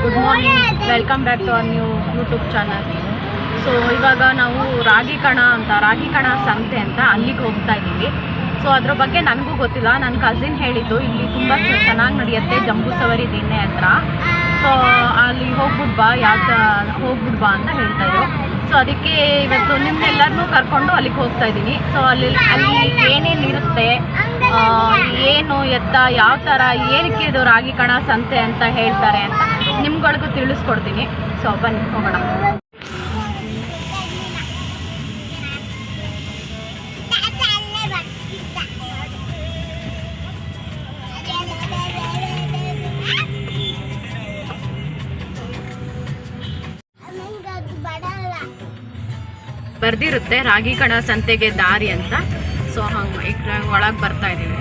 Good morning, welcome back to our new YouTube channel. So ಇವಾಗ ನಾವು ರಾಗಿ ಕಣ ಸಂತೆ ಅಂತ ಅಲ್ಲಿಗೆ ಹೋಗ್ತಾ ಇದ್ದೀವಿ. ಸೊ ಅದ್ರ ಬಗ್ಗೆ ನನಗೂ ಗೊತ್ತಿಲ್ಲ, ನನ್ನ ಕಸಿನ್ ಹೇಳಿದ್ದು ಇಲ್ಲಿ ತುಂಬ ಚೆನ್ನಾಗಿ ನಡೆಯುತ್ತೆ ಜಂಬೂ ಸವಾರಿ ದಿಣ್ಣೆ ಹತ್ರ. ಸೊ ಅಲ್ಲಿ ಹೋಗ್ಬಿಡ್ಬಾ ಹೋಗ್ಬಿಡ್ಬಾ ಅಂತ ಹೇಳ್ತಾಯಿದ್ರು. ಸೊ ಅದಕ್ಕೆ ಇವತ್ತು ನಿಮ್ಮೆಲ್ಲರನ್ನೂ ಕರ್ಕೊಂಡು ಅಲ್ಲಿಗೆ ಹೋಗ್ತಾ ಇದ್ದೀನಿ. ಸೊ ಅಲ್ಲಿ ಏನೇನು ಇರುತ್ತೆ, ಏನು ಎತ್ತ ಯಾವ ಥರ ಏನಕ್ಕೆ ಇದು ರಾಗಿ ಕಣ ಸಂತೆ ಅಂತ ಹೇಳ್ತಾರೆ ಅಂತ ನಿಮ್ಗಳಿಗೂ ತಿಳಿಸ್ಕೊಡ್ತೀನಿ. ಸೊ ಬನ್ನಿ ಹೋಗೋಣ. ಬರ್ದಿರುತ್ತೆ ರಾಗಿ ಕಣ ಸಂತೆಗೆ ದಾರಿ ಅಂತ. ಸೊ ಹಂಗೆ ಒಳಗೆ ಬರ್ತಾ ಇದ್ದೀವಿ.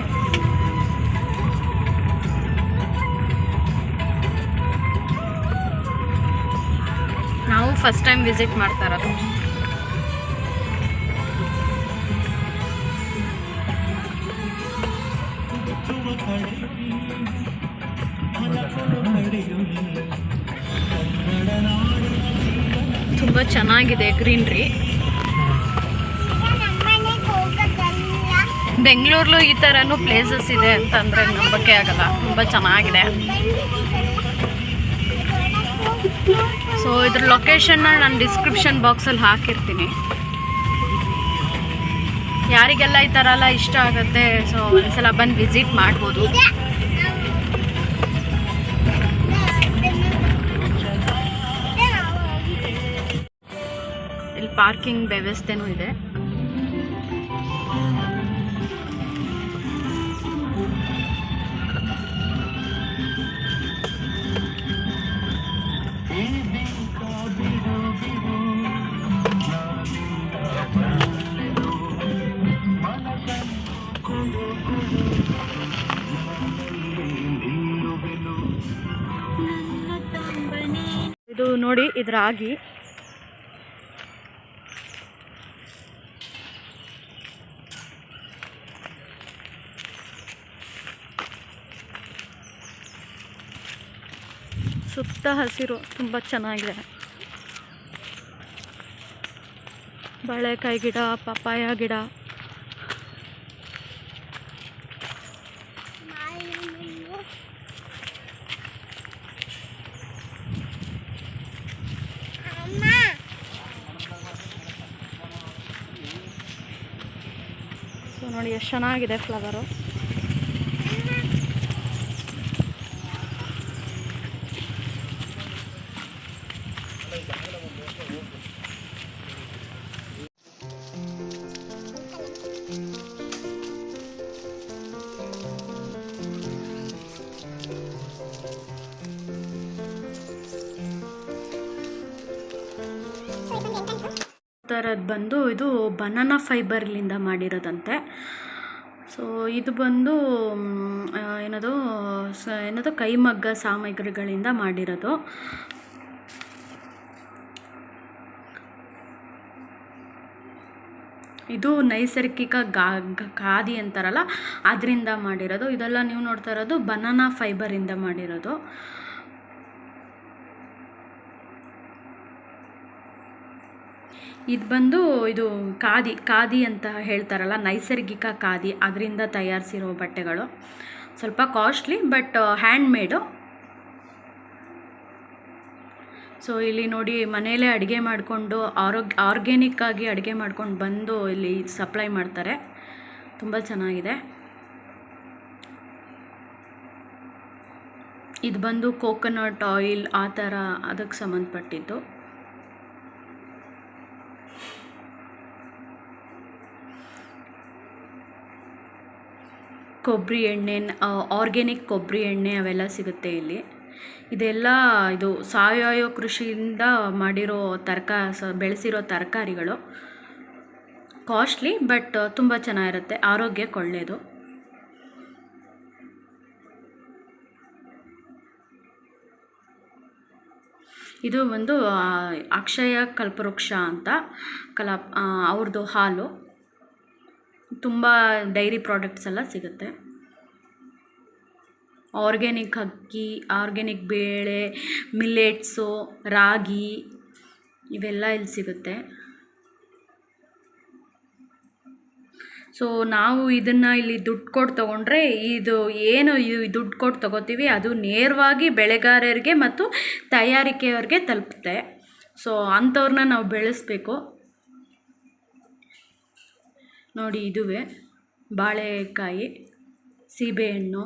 ನಾವು ಫಸ್ಟ್ ಟೈಮ್ ವಿಸಿಟ್ ಮಾಡ್ತಾ ಇರೋದು. ತುಂಬ ಚೆನ್ನಾಗಿದೆ ಗ್ರೀನ್ರಿ. ಬೆಂಗಳೂರಲ್ಲೂ ಈ ಥರನೂ ಪ್ಲೇಸಸ್ ಇದೆ ಅಂತಂದರೆ ನಂಬಕ್ಕೆ ಆಗಲ್ಲ, ತುಂಬ ಚೆನ್ನಾಗಿದೆ. ಸೊ ಇದ್ರ ಲೊಕೇಶನ್ನ ನಾನು ಡಿಸ್ಕ್ರಿಪ್ಷನ್ ಬಾಕ್ಸಲ್ಲಿ ಹಾಕಿರ್ತೀನಿ. ಯಾರಿಗೆಲ್ಲ ಈ ಥರ ಎಲ್ಲ ಇಷ್ಟ ಆಗುತ್ತೆ, ಸೊ ಒಂದ್ಸಲ ಬಂದು ವಿಸಿಟ್ ಮಾಡ್ಬೋದು. ಇಲ್ಲಿ ಪಾರ್ಕಿಂಗ್ ವ್ಯವಸ್ಥೆನೂ ಇದೆ. ಇದು ನೋಡಿ, ಇದು ರಾಗಿ. ಸುತ್ತ ಹಸಿರು, ತುಂಬ ಚೆನ್ನಾಗಿದೆ. ಬಾಳೆಕಾಯಿ ಗಿಡ, ಪಪ್ಪಾಯ ಗಿಡ. ಸೊ ನೋಡಿ ಎಷ್ಟು ಚೆನ್ನಾಗಿದೆ ಫ್ಲವರು. ಥರದ್ದು ಬಂದು ಇದು ಬನಾನಾ ಫೈಬರ್ಲಿಂದ ಮಾಡಿರೋದಂತೆ. ಸೊ ಇದು ಬಂದು ಏನದು ಕೈಮಗ್ಗ ಸಾಮಗ್ರಿಗಳಿಂದ ಮಾಡಿರೋದು. ಇದು ನೈಸರ್ಗಿಕ ಖಾದಿ ಅಂತಾರಲ್ಲ, ಅದರಿಂದ ಮಾಡಿರೋದು. ಇದೆಲ್ಲ ನೀವು ನೋಡ್ತಾ ಇರೋದು ಬನಾನಾ ಫೈಬರಿಂದ ಮಾಡಿರೋದು. ಇದು ಬಂದು ಇದು ಖಾದಿ ಅಂತ ಹೇಳ್ತಾರಲ್ಲ, ನೈಸರ್ಗಿಕ ಖಾದಿ, ಅದರಿಂದ ತಯಾರಿಸಿರೋ ಬಟ್ಟೆಗಳು. ಸ್ವಲ್ಪ costly, but hand Medu. So ಇಲ್ಲಿ ನೋಡಿ, ಮನೆಯಲ್ಲೇ ಅಡುಗೆ ಮಾಡಿಕೊಂಡು ಆರ್ಗ್ಯಾನಿಕ್ಕಾಗಿ ಅಡುಗೆ ಮಾಡ್ಕೊಂಡು ಬಂದು ಇಲ್ಲಿ ಸಪ್ಲೈ ಮಾಡ್ತಾರೆ. ತುಂಬ ಚೆನ್ನಾಗಿದೆ. ಇದು ಬಂದು ಕೋಕೋನಟ್ ಆಯಿಲ್, ಆ ಥರ ಅದಕ್ಕೆ ಸಂಬಂಧಪಟ್ಟಿದ್ದು. ಕೊಬ್ಬರಿ ಎಣ್ಣೆ, ಆರ್ಗ್ಯಾನಿಕ್ ಕೊಬ್ಬರಿ ಎಣ್ಣೆ ಅವೆಲ್ಲ ಸಿಗುತ್ತೆ ಇಲ್ಲಿ. ಇದೆಲ್ಲ ಇದು ಸಾವಯವ ಕೃಷಿಯಿಂದ ಮಾಡಿರೋ ಬೆಳೆಸಿರೋ ತರಕಾರಿಗಳು. ಕಾಸ್ಟ್ಲಿ, ಬಟ್ ತುಂಬ ಚೆನ್ನಾಗಿರುತ್ತೆ, ಆರೋಗ್ಯಕ್ಕೆ ಒಳ್ಳೆಯದು. ಇದು ಒಂದು ಅಕ್ಷಯ ಕಲ್ಪವೃಕ್ಷ ಅಂತ ಅವ್ರದ್ದು ಹಾಲು. ತುಂಬ ಡೈರಿ ಪ್ರಾಡಕ್ಟ್ಸ್ ಎಲ್ಲ ಸಿಗುತ್ತೆ. ಆರ್ಗ್ಯಾನಿಕ್ ಅಕ್ಕಿ, ಆರ್ಗ್ಯಾನಿಕ್ ಬೇಳೆ, ಮಿಲ್ಲೆಟ್ಸು, ರಾಗಿ ಇವೆಲ್ಲ ಇಲ್ಲಿ ಸಿಗುತ್ತೆ. ಸೊ ನಾವು ಇದನ್ನು ಇಲ್ಲಿ ದುಡ್ಡು ಕೊಟ್ಟು ತೊಗೊಂಡ್ರೆ ಇದು ದುಡ್ಡು ಕೊಟ್ಟು ತೊಗೋತೀವಿ ಅದು ನೇರವಾಗಿ ಬೆಳೆಗಾರರಿಗೆ ಮತ್ತು ತಯಾರಿಕೆಯವ್ರಿಗೆ ತಲುಪುತ್ತೆ. ಸೊ ಅಂಥವ್ರನ್ನ ನಾವು ಬೆಳೆಸಬೇಕು. ನೋಡಿ ಇದುವೇ ಬಾಳೆಕಾಯಿ, ಸೀಬೆಹಣ್ಣು,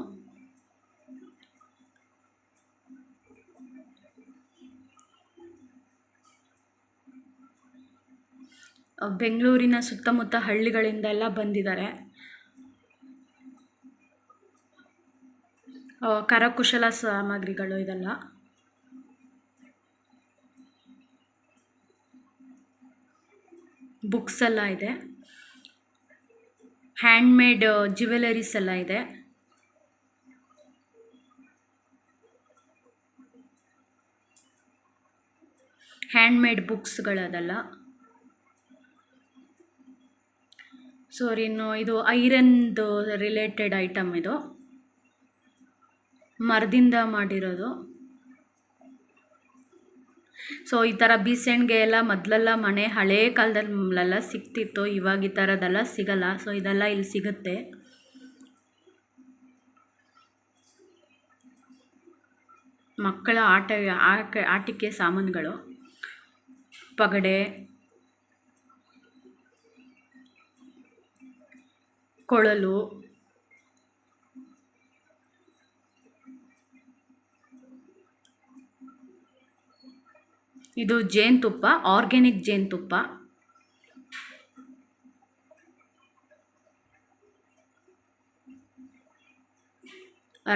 ಬೆಂಗಳೂರಿನ ಸುತ್ತಮುತ್ತ ಹಳ್ಳಿಗಳಿಂದೆಲ್ಲ ಬಂದಿದ್ದಾರೆ. ಕರಕುಶಲ ಸಾಮಗ್ರಿಗಳು ಇದೆಲ್ಲ. ಬುಕ್ಸ್ ಎಲ್ಲ ಇದೆ, ಹ್ಯಾಂಡ್ಮೇಡ್ ಜ್ಯುವೆಲರೀಸ್ ಎಲ್ಲ ಇದೆ. ಹ್ಯಾಂಡ್ಮೇಡ್ ಬುಕ್ಸ್ಗಳದೆಲ್ಲ. ಸಾರಿ, ಇದು ಐರನ್ದು ರಿಲೇಟೆಡ್ ಐಟಮ್. ಇದು ಮರದಿಂದ ಮಾಡಿರೋದು. ಸೊ ಈ ಥರ ಬೀಸಣಿಗೆ ಎಲ್ಲ ಮೊದಲೆಲ್ಲ ಹಳೇ ಕಾಲದಲ್ಲೆಲ್ಲ ಸಿಗ್ತಿತ್ತು. ಇವಾಗ ಈ ಥರದ್ದೆಲ್ಲ ಸಿಗಲ್ಲ. ಸೊ ಇದೆಲ್ಲ ಇಲ್ಲಿ ಸಿಗುತ್ತೆ. ಮಕ್ಕಳ ಆಟಿಕೆ ಸಾಮಾನುಗಳು, ಪಗಡೆ, ಕೊಳಲು, ಇದು ಜೇನುತುಪ್ಪ, ಆರ್ಗ್ಯಾನಿಕ್ ಜೇನುತುಪ್ಪ.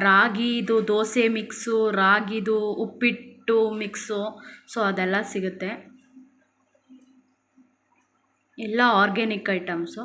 ರಾಗಿದು ದೋಸೆ ಮಿಕ್ಸು, ರಾಗಿದು ಉಪ್ಪಿಟ್ಟು ಮಿಕ್ಸು, ಸೊ ಅದೆಲ್ಲ ಸಿಗುತ್ತೆ. ಎಲ್ಲ ಆರ್ಗ್ಯಾನಿಕ್ ಐಟಮ್ಸು.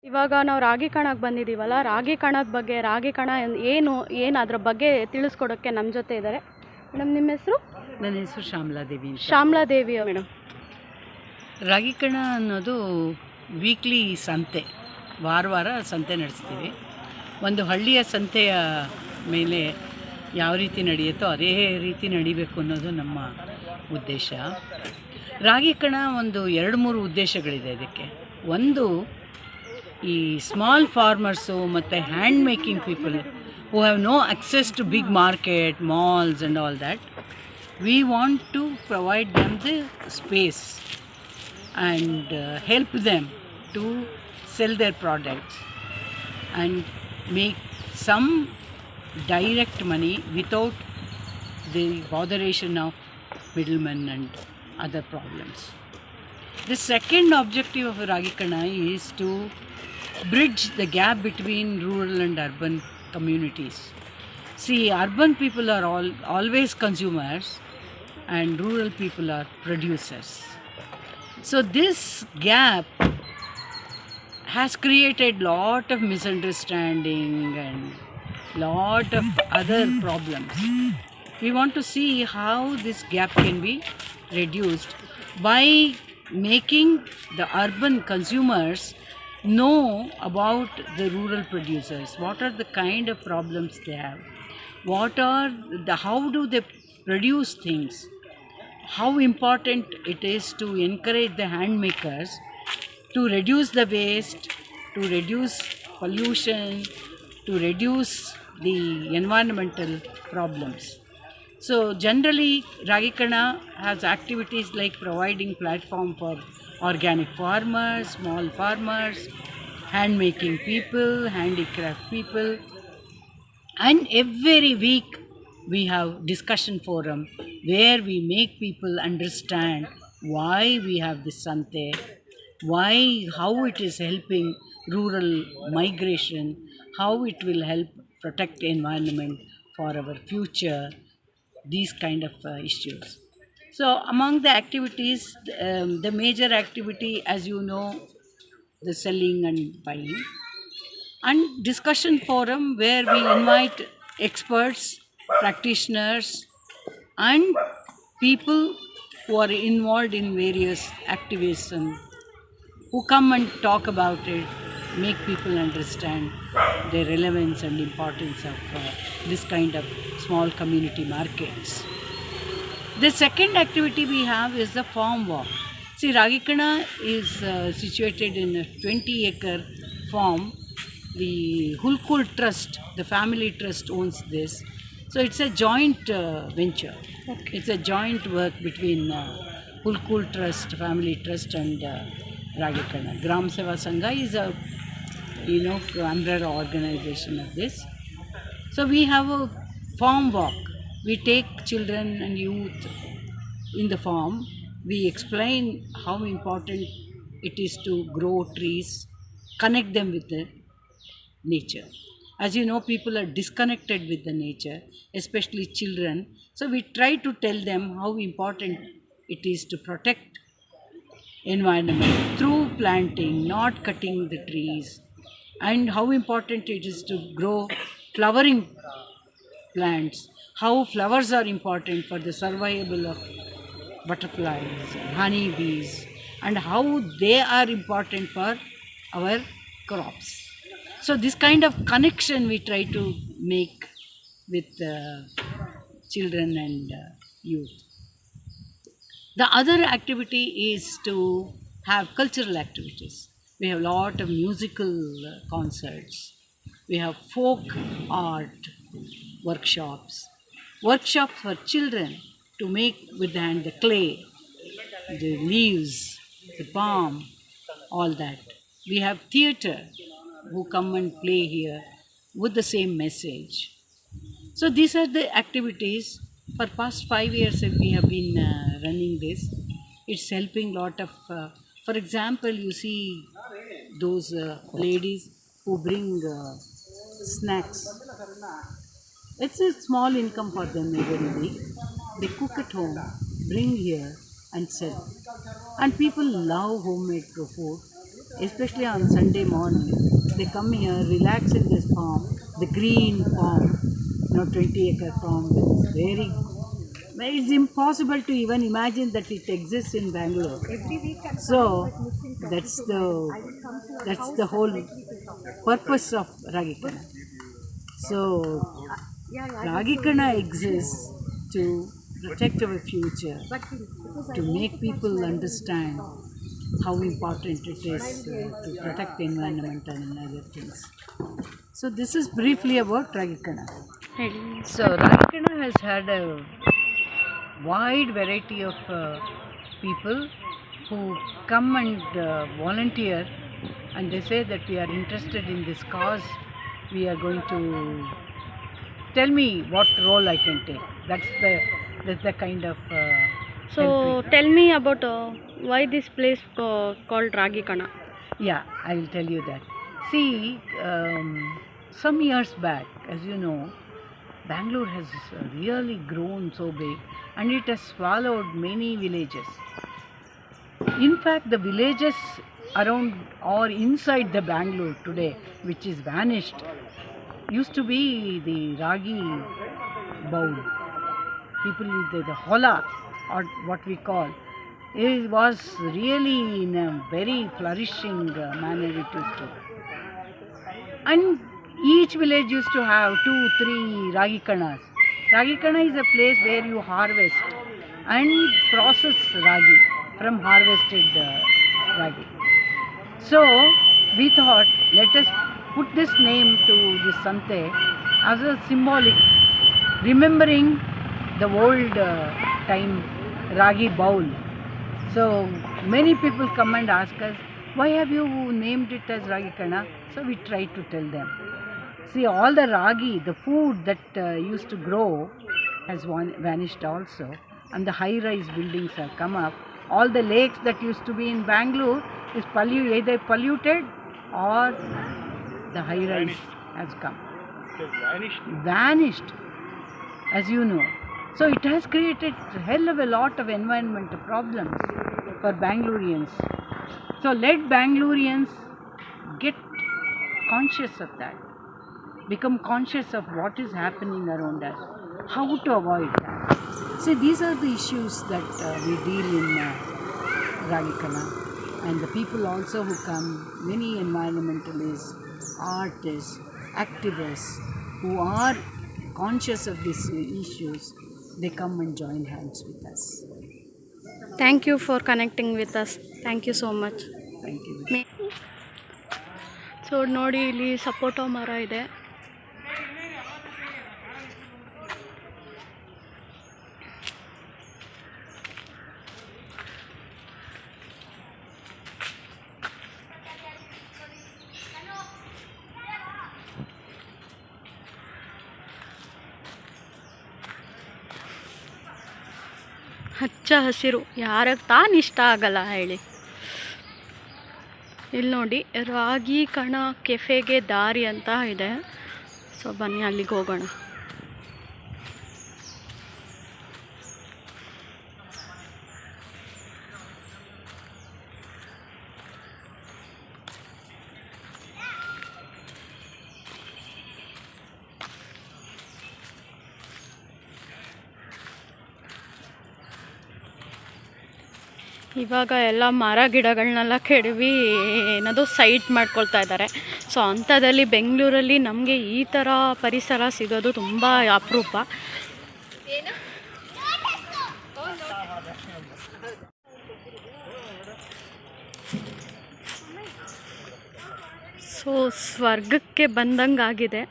ಇವಾಗ ನಾವು ರಾಗಿ ಕಣಕ್ಕೆ ಬಂದಿದ್ದೀವಲ್ಲ, ರಾಗಿ ಕಣದ ಬಗ್ಗೆ, ರಾಗಿ ಕಣ ಏನು ಅದ್ರ ಬಗ್ಗೆ ತಿಳಿಸ್ಕೊಡೋಕ್ಕೆ ನಮ್ಮ ಜೊತೆ ಇದ್ದಾರೆ. ಮೇಡಮ್, ನಿಮ್ಮ ಹೆಸರು? ನನ್ನ ಹೆಸರು ಶ್ಯಾಮಲಾದೇವಿ. ಶ್ಯಾಮಲಾದೇವಿ ಮೇಡಮ್. ರಾಗಿ ಕಣ ಅನ್ನೋದು ವೀಕ್ಲಿ ಸಂತೆ, ವಾರ ಸಂತೆ ನಡೆಸ್ತೀವಿ. ಒಂದು ಹಳ್ಳಿಯ ಸಂತೆಯ ಮೇಲೆ ಯಾವ ರೀತಿ ನಡೆಯುತ್ತೋ ಅದೇ ರೀತಿ ನಡಿಬೇಕು ಅನ್ನೋದು ನಮ್ಮ ಉದ್ದೇಶ. ರಾಗಿ ಕಣ ಒಂದು 2-3 ಉದ್ದೇಶಗಳಿದೆ ಇದಕ್ಕೆ. ಒಂದು, ಈ ಸ್ಮಾಲ್ ಫಾರ್ಮರ್ಸು ಮತ್ತು hand making people who have no access to big market, malls and all that, we want to provide them the space and help them to sell their products and make some direct money without the botheration of middlemen and other problems. The second objective of Ragi Kana is to bridge the gap between rural and urban communities. See, urban people are always consumers and rural people are producers. So this gap has created lot of misunderstanding and lot of other problems. We want to see how this gap can be reduced by making the urban consumers know about the rural producers. What are the kind of problems they have? How do they produce things? How important it is to encourage the handmakers to reduce the waste, to reduce pollution, to reduce the environmental problems. So generally, Ragikana has activities like providing platform for organic farmers, small farmers, hand-making people, handicraft people, and every week we have discussion forum where we make people understand why we have this Sante, how it is helping rural migration, how it will help protect the environment for our future, these kind of issues. So among the activities, the major activity, as you know, the selling and buying, and discussion forum where we invite experts, practitioners, and people who are involved in various activism, who come and talk about it, make people understand the relevance and importance of this kind of small community markets. The second activity we have is the farm walk. See, Ragikana is situated in a 20-acre farm. The Hulkul Trust, the family trust, owns this. So it's a joint venture. Okay. It's a joint work between Hulkul Trust, Family Trust, and Ragikana. Gram Seva Sangha is a umbrella organization of this. So we have a farm walk. We take children and youth in the farm. We explain how important it is to grow trees, connect them with the nature. As you know, people are disconnected with the nature, especially children. So we try to tell them how important it is to protect environment through planting, not cutting the trees, and how important it is to grow flowering plants, how flowers are important for the survival of butterflies, honeybees, and how they are important for our crops. So this kind of connection we try to make with children and youth. The other activity is to have cultural activities. We have a lot of musical concerts. We have folk art workshops for children to make with the hand the clay, the leaves, the palm, all that. We have theatre who come and play here with the same message. So these are the activities. For past 5 years we have been running this. It's helping lot of, for example, you see those ladies who bring snacks. It's a small income for them every week. They cook at home, bring here and sell. And people love homemade food, especially on Sunday morning. They come here, relax in this farm, the green farm, 20-acre farm. It's impossible to even imagine that it exists in Bangalore. So that's the whole purpose of Ragikana. So Ragikana exists to protect our future, to make people understand how important it is to protect the environment and other things. So this is briefly about Ragikana. So Ragikana has had a wide variety of people who come and volunteer, and they say that we are interested in this cause. We are going to tell me what role I can take. That's the kind of So tell me about why this place called Ragikana. Yeah, I will tell you that. See, some years back, as you know, Bangalore has really grown so big, and it has swallowed many villages. In fact, the villages around or inside the Bangalore today, which is vanished, used to be the ragi bowl. people the hola, or what we call, it was really in a very flourishing manner it used to. And each village used to have 2-3 ragi kanas. Ragi kana is a place where you harvest and process ragi from harvested ragi. So we thought, let us put this name to this Sante as a symbolic, remembering the old time ragi bowl. So many people come and ask us, why have you named it as Ragi Kana? So we try to tell them. See, all the ragi, the food that used to grow has vanished also, and the high-rise buildings have come up. All the lakes that used to be in Bangalore is either polluted or the high-rise has come. Vanished, as you know. So it has created a hell of a lot of environmental problems for Bangaloreans. So let Bangaloreans get conscious of that, become conscious of what is happening around us, how to avoid that. See, these are the issues that we deal in Ragi Kana, and the people also who come, many environmentalists, artists, activists who are conscious of these issues, they come and join hands with us. Thank you for connecting with us. Thank you so much. Thank you. So ನೋಡಿ, ಇಲ್ಲಿ ಸಪೋಟೊ ಮರ ಇದೆ. ಹಚ್ಚ ಹಸಿರು ಯಾರಿಗೆ ತಾನು ಇಷ್ಟ ಆಗಲ್ಲ ಹೇಳಿ. ಇಲ್ಲಿ ನೋಡಿ, ರಾಗಿ ಕಣ ಕೆಫೆಗೆ ದಾರಿ ಅಂತ ಇದೆ. ಸೊ ಬನ್ನಿ ಅಲ್ಲಿಗೆ ಹೋಗೋಣ. ಇವಾಗ ಎಲ್ಲ ಮರ ಗಿಡಗಳನ್ನೆಲ್ಲ ಕೆಡವಿ ಏನದು ಸೈಟ್ ಮಾಡ್ಕೊಳ್ತಾ ಇದ್ದಾರೆ. ಸೊ ಅಂಥದ್ದಲ್ಲಿ ಬೆಂಗಳೂರಲ್ಲಿ ನಮಗೆ ಈ ಥರ ಪರಿಸರ ಸಿಗೋದು ತುಂಬ ಅಪರೂಪ. ಸೊ ಸ್ವರ್ಗಕ್ಕೆ ಬಂದಂಗಾಗಿದೆ.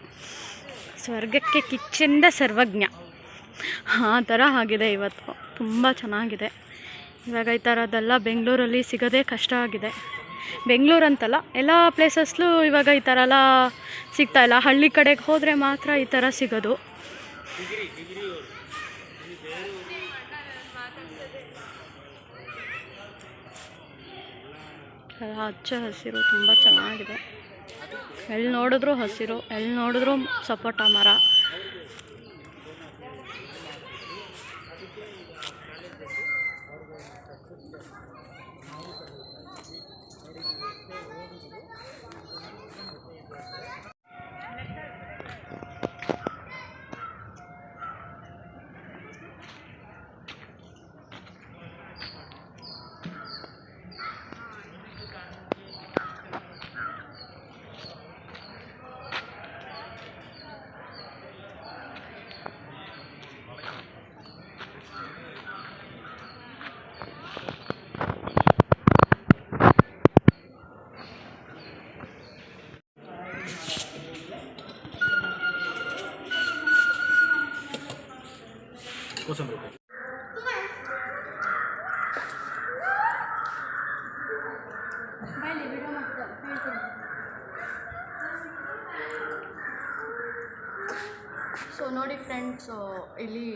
ಸ್ವರ್ಗಕ್ಕೆ ಕಿಚ್ಚೆಂದ ಸರ್ವಜ್ಞ ಆ ಥರ ಆಗಿದೆ ಇವತ್ತು. ತುಂಬ ಚೆನ್ನಾಗಿದೆ. ಇವಾಗ ಈ ಥರದ್ದೆಲ್ಲ ಬೆಂಗಳೂರಲ್ಲಿ ಸಿಗೋದೇ ಕಷ್ಟ ಆಗಿದೆ. ಬೆಂಗಳೂರು ಅಂತಲ್ಲ, ಎಲ್ಲ ಪ್ಲೇಸಸ್ಲೂ ಇವಾಗ ಈ ಥರ ಎಲ್ಲ ಸಿಗ್ತಾಯಿಲ್ಲ. ಹಳ್ಳಿ ಕಡೆಗೆ ಹೋದರೆ ಮಾತ್ರ ಈ ಥರ ಸಿಗೋದು. ಹಚ್ಚ ಹಸಿರು ತುಂಬ ಚೆನ್ನಾಗಿದೆ. ಎಲ್ಲಿ ನೋಡಿದ್ರೂ ಹಸಿರು, ಎಲ್ಲಿ ನೋಡಿದ್ರೂ ಸಪೋಟ ಮರ. ಸೊ ನೋಡಿ ಫ್ರೆಂಡ್ಸ್, ಇಲ್ಲಿ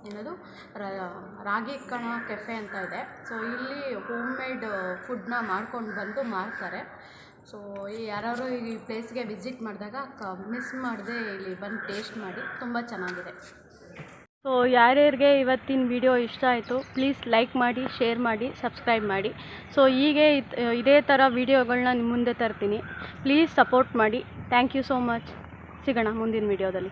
ಏನದು ರಾಗಿ ಕಣ ಕೆಫೆ ಅಂತ ಇದೆ. ಸೊ ಇಲ್ಲಿ ಹೋಮ್ ಮೇಡ್ ಫುಡ್ನ ಮಾಡ್ಕೊಂಡು ಬಂದು ಮಾರ್ತಾರೆ. ಸೊ ಯಾರು ಈ ಪ್ಲೇಸ್ಗೆ ವಿಸಿಟ್ ಮಾಡಿದಾಗ ಮಿಸ್ ಮಾಡದೆ ಇಲ್ಲಿ ಬಂದು ಟೇಸ್ಟ್ ಮಾಡಿ, ತುಂಬ ಚೆನ್ನಾಗಿದೆ. ಸೊ ಯಾರ್ಯಾರಿಗೆ ಇವತ್ತಿನ ವಿಡಿಯೋ ಇಷ್ಟ ಆಯಿತು, ಪ್ಲೀಸ್ ಲೈಕ್ ಮಾಡಿ, ಶೇರ್ ಮಾಡಿ, ಸಬ್ಸ್ಕ್ರೈಬ್ ಮಾಡಿ. ಸೊ ಹೀಗೆ ಇದೇ ಥರ ವಿಡಿಯೋಗಳನ್ನ ನಿಮ್ಮ ಮುಂದೆ ತರ್ತೀನಿ. ಪ್ಲೀಸ್ ಸಪೋರ್ಟ್ ಮಾಡಿ. Thank you so much. ಸಿಗೋಣ ಮುಂದಿನ ವಿಡಿಯೋದಲ್ಲಿ.